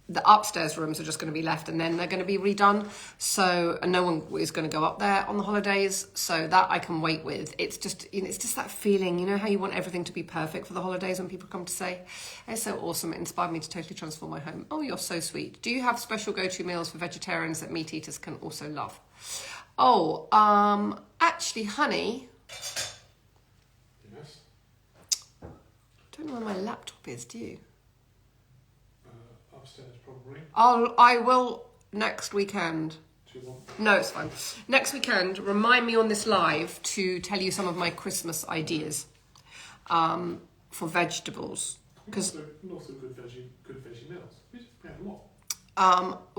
the upstairs rooms are just going to be left and then they're going to be redone. So, and no one is going to go up there on the holidays. So that I can wait with. It's just, you know, it's just that feeling, you know, how you want everything to be perfect for the holidays when people come to stay. It's so awesome. It inspired me to totally transform my home. Oh, you're so sweet. Do you have special go-to meals for vegetarians that meat eaters can also love? Oh, actually, honey. Yes. I don't know where my laptop is, do you? Upstairs, probably. I will next weekend. Do you want? No, it's fine. Next weekend, remind me on this live to tell you some of my Christmas ideas for vegetables. Because Lots of good veggie meals. We have a lot.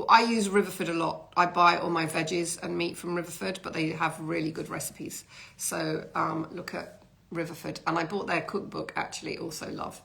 I use Riverford a lot. I buy all my veggies and meat from Riverford, but they have really good recipes. So look at Riverford. And I bought their cookbook, actually, also love.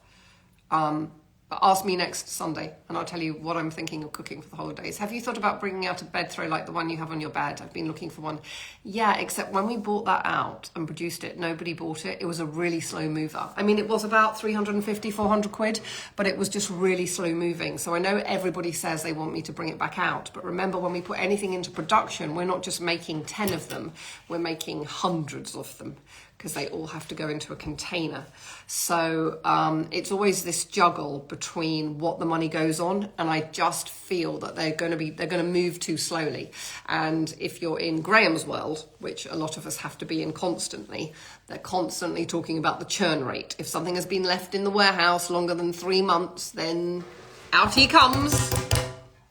But ask me next Sunday and I'll tell you what I'm thinking of cooking for the holidays. Have you thought about bringing out a bed throw like the one you have on your bed? I've been looking for one. Yeah, except when we bought that out and produced it, nobody bought it. It was a really slow mover. I mean, it was about 350, 400 quid, but it was just really slow moving. So I know everybody says they want me to bring it back out. But remember, when we put anything into production, we're not just making 10 of them, we're making hundreds of them, because they all have to go into a container. So it's always this juggle between what the money goes on, and I just feel that they're going to move too slowly. And if you're in Graham's world, which a lot of us have to be in constantly, they're constantly talking about the churn rate. If something has been left in the warehouse longer than 3 months, then out he comes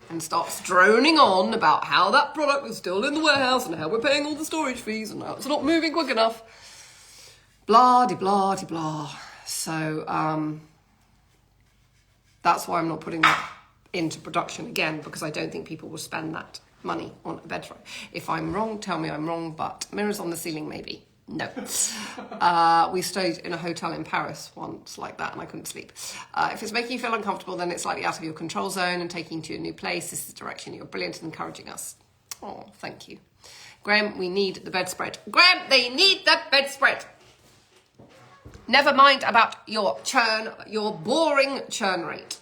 and starts droning on about how that product is still in the warehouse and how we're paying all the storage fees and how it's not moving quick enough. Blah, de blah, de blah. So that's why I'm not putting that into production again, because I don't think people will spend that money on a bed throw. If I'm wrong, tell me I'm wrong, but mirrors on the ceiling, maybe. No. We stayed in a hotel in Paris once like that and I couldn't sleep. If it's making you feel uncomfortable, then it's slightly out of your control zone and taking you to a new place. This is the direction. You're brilliant and encouraging us. Oh, thank you. Graham, we need the bedspread. Graham, they need the bedspread. Never mind about your boring churn rate.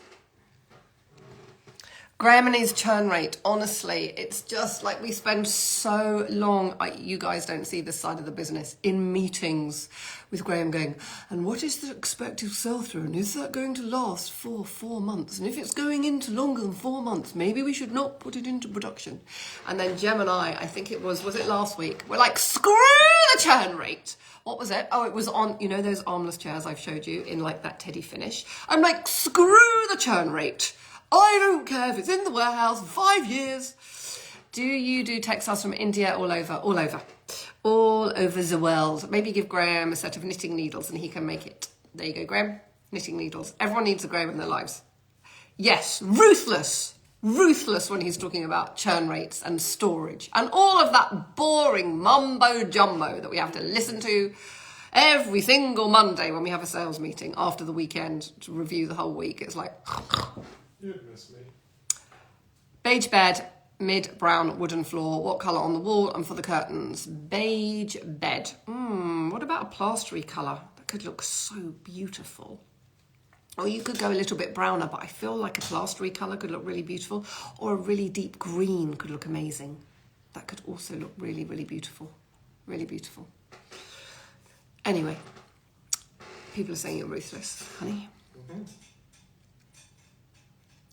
Graham and his churn rate, honestly, it's just like we spend so long, you guys don't see this side of the business, in meetings with Graham going, and what is the expected sell-through? And is that going to last for 4 months? And if it's going into longer than 4 months, maybe we should not put it into production. And then Gem and I think it was it last week? We're like, screw the churn rate. What was it? Oh, it was on, you know, those armless chairs I've showed you in like that teddy finish. I'm like, screw the churn rate. I don't care if it's in the warehouse for 5 years. Do you do textiles from India all over? All over the world. Maybe give Graham a set of knitting needles and he can make it. There you go, Graham. Knitting needles. Everyone needs a Graham in their lives. Yes, ruthless when he's talking about churn rates and storage and all of that boring mumbo jumbo that we have to listen to every single Monday when we have a sales meeting after the weekend to review the whole week. It's like... You'd miss me. Beige bed, mid-brown wooden floor. What colour on the wall and for the curtains? Beige bed. What about a plastery colour? That could look so beautiful. Or you could go a little bit browner, but I feel like a plastery colour could look really beautiful. Or a really deep green could look amazing. That could also look really, really beautiful. Really beautiful. Anyway, people are saying you're ruthless, honey. Mm-hmm.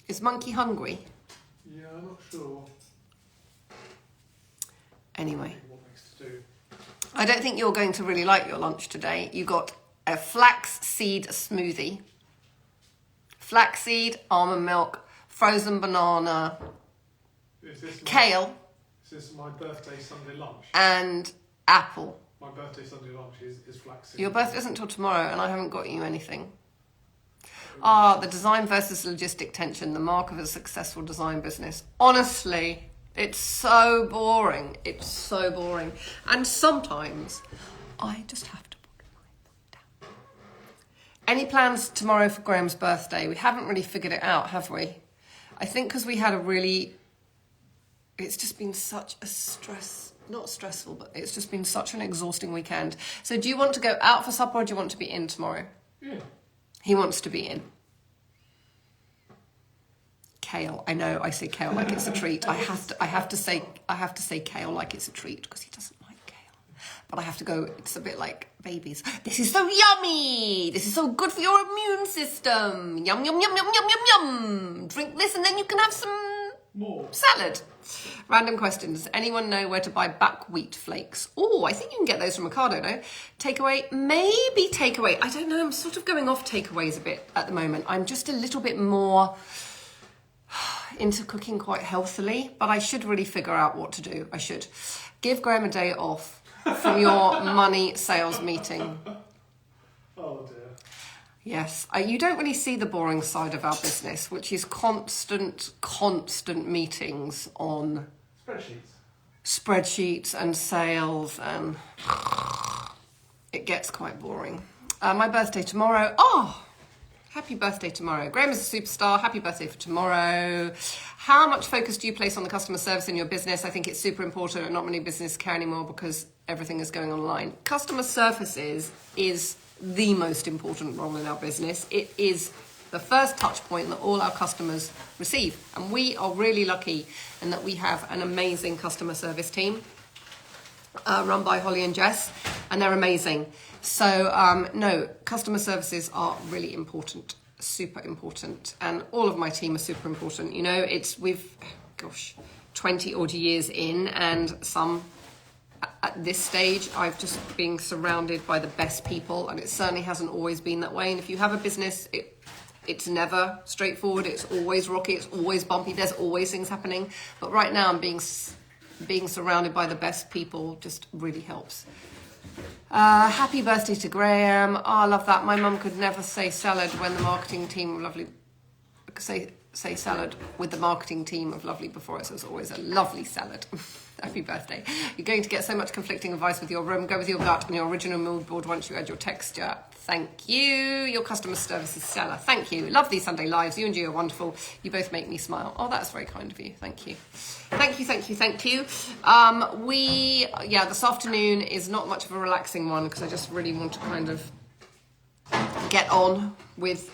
Is Monkey hungry? Yeah, I'm not sure. Anyway. What next to do? I don't think you're going to really like your lunch today. You got a flaxseed smoothie. Flaxseed, almond milk, frozen banana, kale. Is this my birthday Sunday lunch? And apple. My birthday Sunday lunch is flaxseed. Your birthday isn't till tomorrow and I haven't got you anything. The design versus logistic tension, the mark of a successful design business. Honestly, it's so boring. It's so boring. And sometimes I just have to put my foot down. Any plans tomorrow for Graham's birthday? We haven't really figured it out, have we? I think because we had it's just been such a not stressful, but it's just been such an exhausting weekend. So do you want to go out for supper or do you want to be in tomorrow? Yeah. He wants to be in. Kale. I know I say kale like it's a treat. I have to say kale like it's a treat because he doesn't like kale. But I have to go, it's a bit like babies. This is so yummy. This is so good for your immune system. Yum, yum, yum, yum, yum, yum, yum. Drink this and then you can have some More. salad. Random questions. Does anyone know where to buy buckwheat flakes? Oh, I think you can get those from Ocado, no? Takeaway? Maybe takeaway. I don't know. I'm sort of going off takeaways a bit at the moment. I'm just a little bit more into cooking quite healthily, but I should really figure out what to do. I should. Give Graham a day off from your money sales meeting. Oh dear. Yes, you don't really see the boring side of our business, which is constant meetings on spreadsheets and sales, and it gets quite boring. My birthday tomorrow. Oh, happy birthday tomorrow. Graham is a superstar. Happy birthday for tomorrow. How much focus do you place on the customer service in your business? I think it's super important, and not many businesses care anymore because everything is going online. Customer services is the most important role in our business. It is the first touch point that all our customers receive. And we are really lucky in that we have an amazing customer service team run by Holly and Jess, and they're amazing. So no, customer services are really important, super important. And all of my team are super important. You know, we've 20 odd years in, and at this stage, I've just been surrounded by the best people, and it certainly hasn't always been that way. And if you have a business, it's never straightforward. It's always rocky. It's always bumpy. There's always things happening. But right now, I'm being surrounded by the best people just really helps. Happy birthday to Graham. Oh, I love that. My mum could never say salad when the marketing team of Lovely say salad with the marketing team of Lovely before us. So it's always a lovely salad. Happy birthday. You're going to get so much conflicting advice with your room. Go with your gut and your original mood board once you add your texture. Thank you. Your customer service is stellar. Thank you. Love these Sunday lives. You and G are wonderful. You both make me smile. Oh, that's very kind of you. Thank you. Thank you. This afternoon is not much of a relaxing one because I just really want to kind of get on with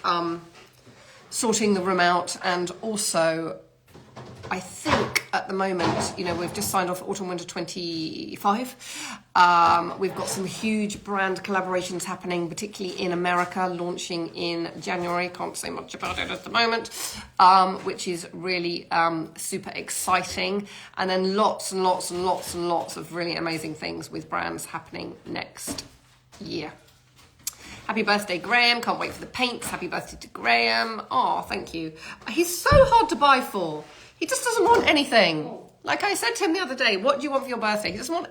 sorting the room out, and also I think at the moment, you know, we've just signed off Autumn Winter 25. We've got some huge brand collaborations happening, particularly in America, launching in January. Can't say much about it at the moment, which is really super exciting. And then lots of really amazing things with brands happening next year. Happy birthday, Graham. Can't wait for the paints. Happy birthday to Graham. Oh, thank you. He's so hard to buy for. He just doesn't want anything. Like I said to him the other day, what do you want for your birthday? He doesn't want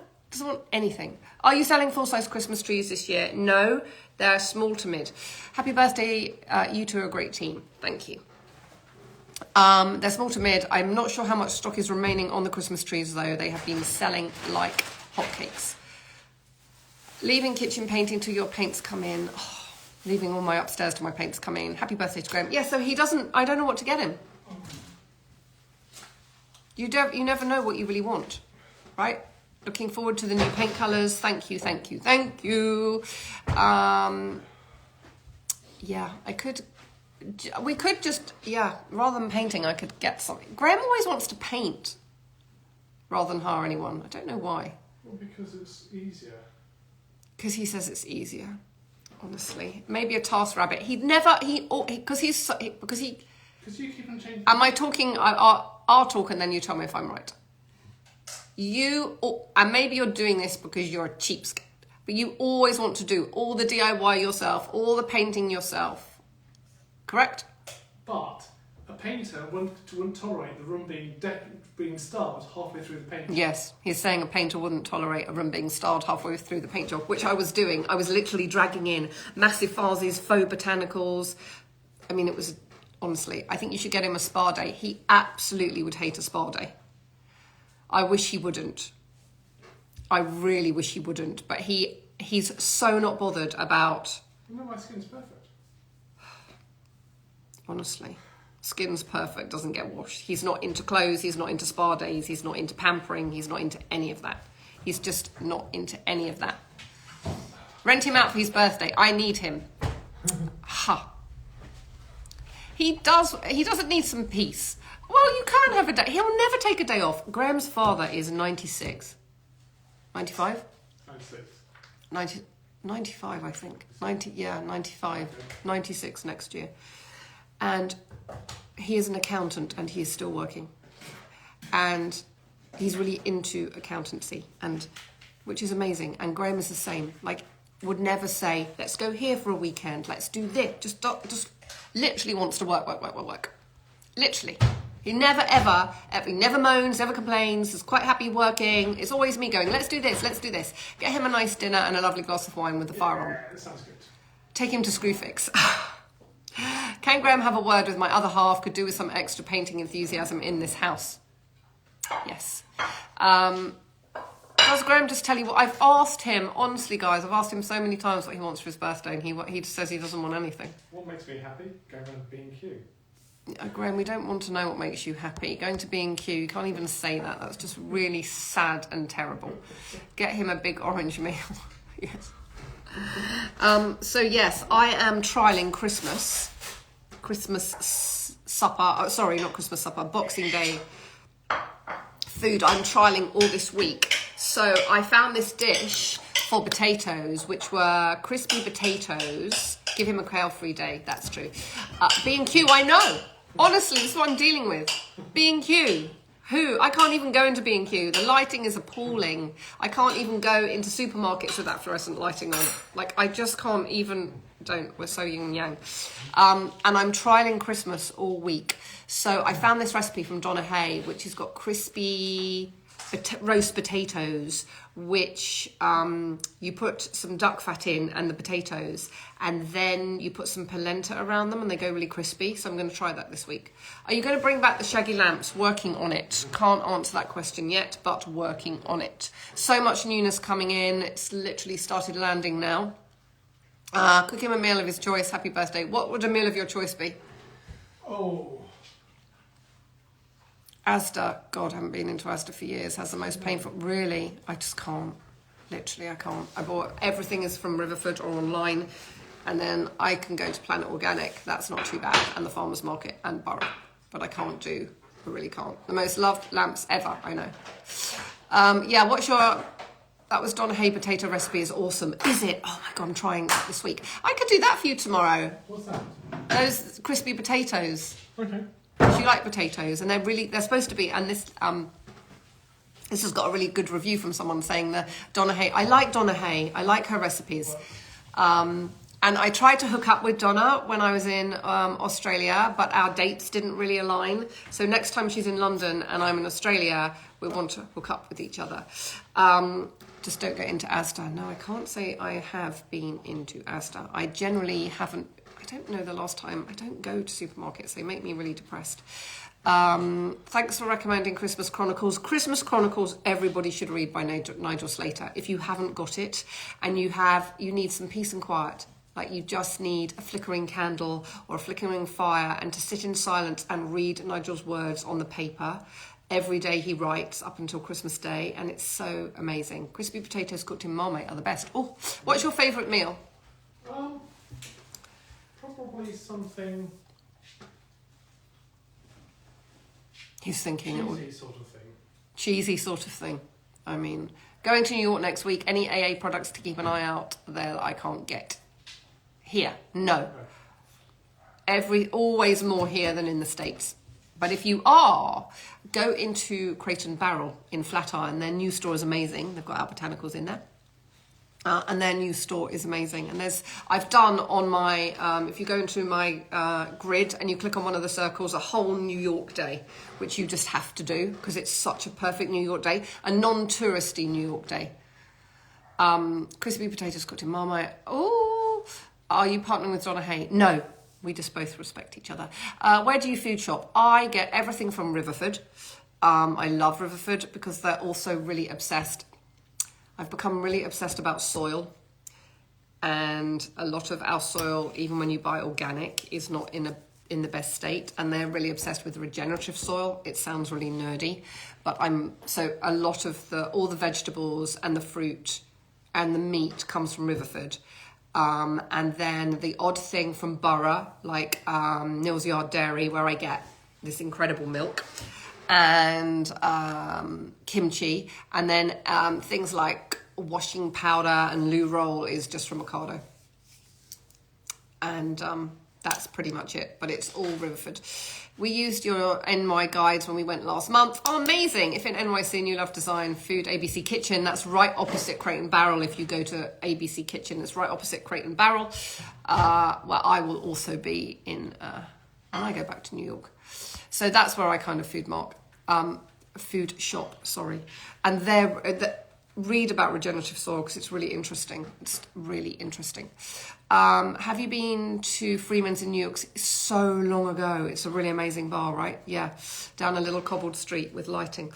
anything. Are you selling full-size Christmas trees this year? No, they're small to mid. Happy birthday. You two are a great team. Thank you. They're small to mid. I'm not sure how much stock is remaining on the Christmas trees, though. They have been selling like hotcakes. Leaving kitchen painting till your paints come in. Oh, leaving all my upstairs till my paints come in. Happy birthday to Graham. Yeah, so he doesn't, I don't know what to get him. You never know what you really want, right? Looking forward to the new paint colours. Thank you. We could just, rather than painting, I could get something. Graham always wants to paint rather than hire anyone. I don't know why. Well, because it's easier. Because he says it's easier, honestly. Maybe a task rabbit. Because you keep on changing. Am I talking? I'll talk and then you tell me if I'm right. And maybe you're doing this because you're a cheapskate, but you always want to do all the DIY yourself, all the painting yourself. Correct? But a painter wouldn't tolerate the room being starred halfway through the paint job. Yes, he's saying a painter wouldn't tolerate a room being starred halfway through the paint job, which I was doing. I was literally dragging in massive vases, faux botanicals. I mean, it was, honestly, I think you should get him a spa day. He absolutely would hate a spa day. I wish he wouldn't. I really wish he wouldn't. But he's so not bothered about... No, my skin's perfect. Honestly. Skin's perfect, doesn't get washed. He's not into clothes, he's not into spa days, he's not into pampering, he's not into any of that. He's just not into any of that. Rent him out for his birthday. I need him. Ha. He doesn't need some peace. Well, you can have a day. He'll never take a day off. Graham's father is 96. 95? 96. 95, I think. 95. 96 next year. And he is an accountant and he is still working. And he's really into accountancy, and which is amazing. And Graham is the same. Like, would never say, let's go here for a weekend, let's do this. Just literally wants to work. Literally. He never, ever, he never moans, never complains, is quite happy working. It's always me going, let's do this. Get him a nice dinner and a lovely glass of wine with the fire on. Yeah, that sounds good. Take him to Screwfix. Can Graham have a word with my other half? Could do with some extra painting enthusiasm in this house. Yes. Does Graham just tell you what? I've asked him, honestly, guys, I've asked him so many times what he wants for his birthday, and he just says he doesn't want anything. What makes me happy? Going around B&Q. Graham, we don't want to know what makes you happy. Going to B&Q, you can't even say that. That's just really sad and terrible. Get him a big orange meal. Yes. So yes, I am trialling Christmas supper. Oh, sorry, not Christmas supper. Boxing Day food. I'm trialling all this week. So I found this dish for potatoes, which were crispy potatoes. Give him a kale-free day. That's true. B&Q, I know. Honestly, this is what I'm dealing with. B&Q. Who? I can't even go into B&Q. The lighting is appalling. I can't even go into supermarkets with that fluorescent lighting on. Like, I just can't even... We're so yin and yang. And I'm trialing Christmas all week. So I found this recipe from Donna Hay, which has got crispy roast potatoes, which you put some duck fat in and the potatoes, and then you put some polenta around them and they go really crispy. So I'm going to try that this week. Are you going to bring back the shaggy lamps? Working on it. Can't answer that question yet, but working on it. So much newness coming in. It's literally started landing now. Cook him a meal of his choice. Happy birthday. What would a meal of your choice be? Oh. Asda. God, I haven't been into Asda for years. Has the most painful... Really? I just can't. Literally, I can't. I bought... Everything is from Riverford or online. And then I can go to Planet Organic. That's not too bad. And the Farmer's Market and Borough. But I can't do... I really can't. The most loved lamps ever, I know. Yeah, what's your... That was Donna Hay potato recipe is awesome. Is it? Oh my God, I'm trying that this week. I could do that for you tomorrow. What's that? Those crispy potatoes. Okay. If you like potatoes, and they're supposed to be, and this has got a really good review from someone saying that Donna Hay, I like Donna Hay, I like her recipes. And I tried to hook up with Donna when I was in Australia, but our dates didn't really align. So next time she's in London and I'm in Australia, we want to hook up with each other. Just don't get into Asda. No, I can't say I have been into Asda. I generally haven't. I don't know the last time. I don't go to supermarkets. They make me really depressed. Thanks for recommending Christmas Chronicles. Christmas Chronicles, everybody should read by Nigel Slater. If you haven't got it and you need some peace and quiet, like you just need a flickering candle or a flickering fire and to sit in silence and read Nigel's words on the paper. Every day he writes up until Christmas Day, and it's so amazing. Crispy potatoes cooked in Marmite are the best. Oh, what's your favourite meal? Probably something... He's thinking cheesy sort of thing. Cheesy sort of thing. I mean, going to New York next week, any AA products to keep an eye out there that I can't get? Here, no. Always more here than in the States. But if you are, go into Crate and Barrel in Flatiron. Their new store is amazing. They've got our botanicals in there. And their new store is amazing. And I've done on my, if you go into my grid and you click on one of the circles, a whole New York day, which you just have to do because it's such a perfect New York day, a non-touristy New York day. Crispy potatoes cooked in Marmite. Oh, are you partnering with Donna Hay? No. We just both respect each other. Where do you food shop? I get everything from Riverford. I love Riverford because they're also really obsessed. I've become really obsessed about soil. And a lot of our soil, even when you buy organic, is not in a in the best state, and they're really obsessed with regenerative soil. It sounds really nerdy, but so a lot of all the vegetables and the fruit and the meat comes from Riverford. And then the odd thing from Borough, like Nils Yard Dairy, where I get this incredible milk, and kimchi, and then things like washing powder and loo roll is just from Ocado. And that's pretty much it, but it's all Riverford. We used your NY guides when we went last month. Oh, amazing. If in NYC and you love design, food, ABC Kitchen, that's right opposite Crate and Barrel. If you go to ABC Kitchen, it's right opposite Crate and Barrel, where I will also be when I go back to New York. So that's where I kind of food shop, sorry. And read about regenerative soil because it's really interesting. It's really interesting. Have you been to Freeman's in New York? So long ago. It's a really amazing bar, right? Yeah, down a little cobbled street with lighting.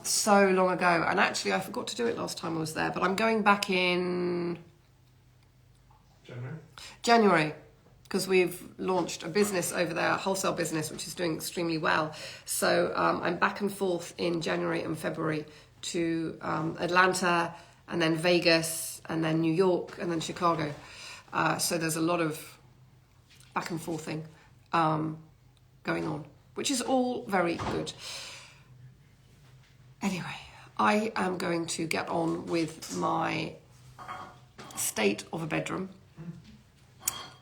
So long ago. And actually, I forgot to do it last time I was there, but I'm going back in January. Because we've launched a business over there, a wholesale business, which is doing extremely well. So I'm back and forth in January and February to Atlanta, and then Vegas, and then New York, and then Chicago. So there's a lot of back and forthing going on, which is all very good. Anyway, I am going to get on with my state of a bedroom.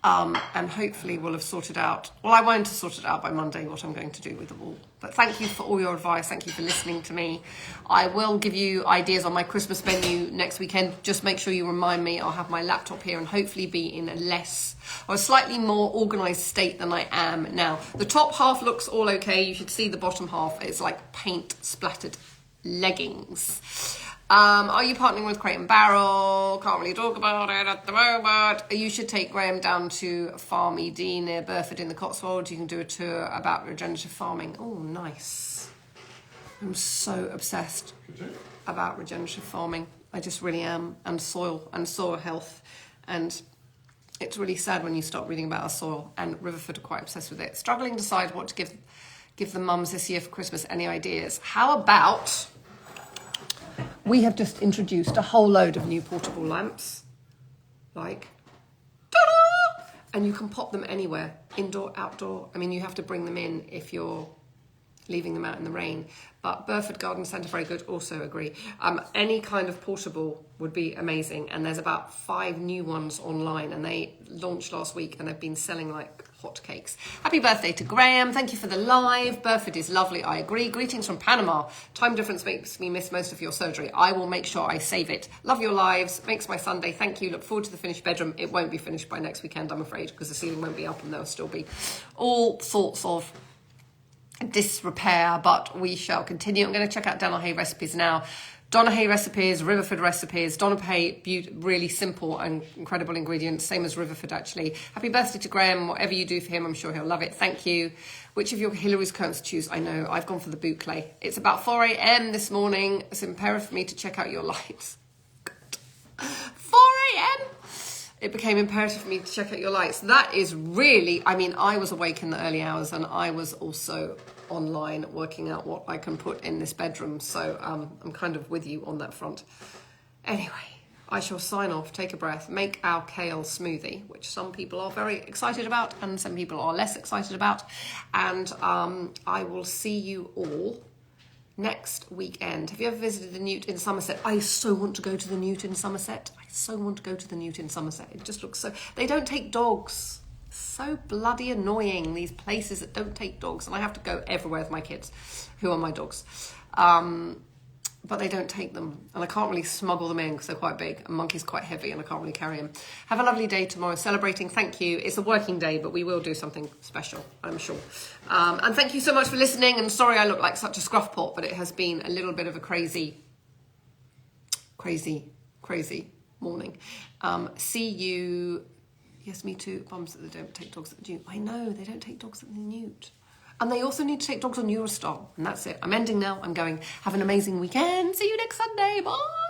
And hopefully we'll have sorted out, well, I won't have sorted out by Monday what I'm going to do with the wall. But thank you for all your advice. Thank you for listening to me. I will give you ideas on my Christmas menu next weekend. Just make sure you remind me. I'll have my laptop here and hopefully be in a slightly more organised state than I am now. The top half looks all okay. You should see the bottom half. It's like paint splattered leggings. Are you partnering with Crate and Barrel? Can't really talk about it at the moment. You should take Graham down to Farm ED near Burford in the Cotswolds. You can do a tour about regenerative farming. Oh, nice. I'm so obsessed about regenerative farming. I just really am. And soil health. And it's really sad when you start reading about our soil. And Riverford are quite obsessed with it. Struggling to decide what to give the mums this year for Christmas. Any ideas? How about... We have just introduced a whole load of new portable lamps, like, ta-da! And you can pop them anywhere, indoor, outdoor. I mean, you have to bring them in if you're leaving them out in the rain. But Burford Garden Centre, very good, also agree. Any kind of portable would be amazing. And there's about 5 new ones online, and they launched last week, and they've been selling like hotcakes. Happy birthday to Graham. Thank you for the live. Burford is lovely. I agree. Greetings from Panama. Time difference makes me miss most of your surgery. I will make sure I save it. Love your lives. Makes my Sunday. Thank you. Look forward to the finished bedroom. It won't be finished by next weekend, I'm afraid, because the ceiling won't be up and there'll still be all sorts of disrepair, but we shall continue. I'm going to check out Donna Hay recipes now. Donna Hay recipes, Riverford recipes. Donna Hay, really simple and incredible ingredients, same as Riverford actually. Happy birthday to Graham. Whatever you do for him, I'm sure he'll love it. Thank you. Which of your Hillary's currants to choose? I know, I've gone for the boot clay. It's about 4 a.m. this morning. It's imperative for me to check out your lights. 4 a.m. It became imperative for me to check out your lights. That is really, I mean, I was awake in the early hours and I was also online working out what I can put in this bedroom. So I'm kind of with you on that front. Anyway, I shall sign off, take a breath, make our kale smoothie, which some people are very excited about and some people are less excited about. And I will see you all next weekend. Have you ever visited the Newt in Somerset? I so want to go to the Newt in Somerset. I so want to go to the Newt in Somerset. It just looks so... They don't take dogs. So bloody annoying, these places that don't take dogs. And I have to go everywhere with my kids, who are my dogs. But they don't take them. And I can't really smuggle them in because they're quite big. And Monkey's quite heavy and I can't really carry him. Have a lovely day tomorrow celebrating. Thank you. It's a working day, but we will do something special, I'm sure. And thank you so much for listening. And sorry I look like such a scruff pot, but it has been a little bit of a crazy morning. See you... Yes, me too. Bums that they don't take dogs at the Newt. I know, they don't take dogs at the Newt. And they also need to take dogs on Eurostar. And that's it. I'm ending now. I'm going. Have an amazing weekend. See you next Sunday. Bye.